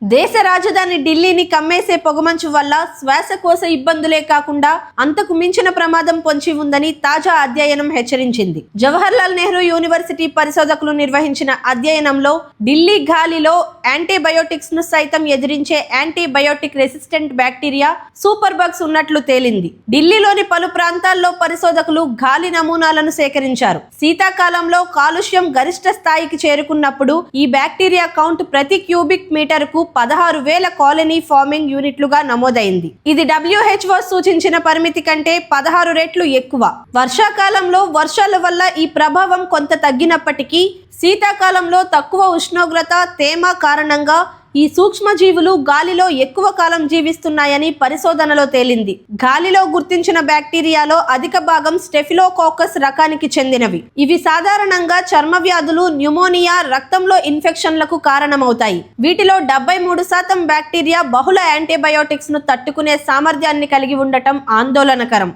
దేశ రాజధాని ఢిల్లీని కమ్మేసే పొగమంచు వల్ల శ్వాసకోశ ఇబ్బందులే కాకుండా అంతకు మించిన ప్రమాదం పొంచి ఉందని తాజా అధ్యయనం హెచ్చరించింది. జవహర్లాల్ నెహ్రూ యూనివర్సిటీ పరిశోధకులు నిర్వహించిన అధ్యయనంలో ఢిల్లీ గాలిలో యాంటీబయోటిక్స్ ను సైతం ఎదిరించే antibiotic resistant bacteria super bugs ఉన్నట్లు తేలింది. ఢిల్లీలోని పలు ప్రాంతాల్లో పరిశోధకులు గాలి నమూనాలను సేకరించారు. శీతాకాలంలో కాలుష్యం గరిష్ట స్థాయికి చేరుకున్నప్పుడు ఈ బ్యాక్టీరియా కౌంట్ ప్రతి క్యూబిక్ మీటర్కు 16,000 కాలనీ ఫార్మింగ్ యూనిట్లుగా నమోదైంది. ఇది WHO సూచించిన పరిమితి కంటే 16 రెట్లు ఎక్కువ. వర్షాకాలంలో వర్షాల వల్ల ఈ ప్రభావం కొంత తగ్గినప్పటికీ శీతాకాలంలో తక్కువ ఉష్ణోగ్రత, తేమ కారణంగా ఈ సూక్ష్మజీవులు గాలిలో ఎక్కువ కాలం జీవిస్తున్నాయని పరిశోధనలో తేలింది. గాలిలో గుర్తించిన బ్యాక్టీరియాలో అధిక భాగం స్టెఫిలోకోకస్ రకానికి చెందినవి. ఇవి సాధారణంగా చర్మ వ్యాధులు, న్యూమోనియా, రక్తంలో ఇన్ఫెక్షన్లకు కారణమవుతాయి. వీటిలో 73% బ్యాక్టీరియా బహుళ యాంటీబయోటిక్స్ ను తట్టుకునే సామర్థ్యాన్ని కలిగి ఉండటం ఆందోళనకరం.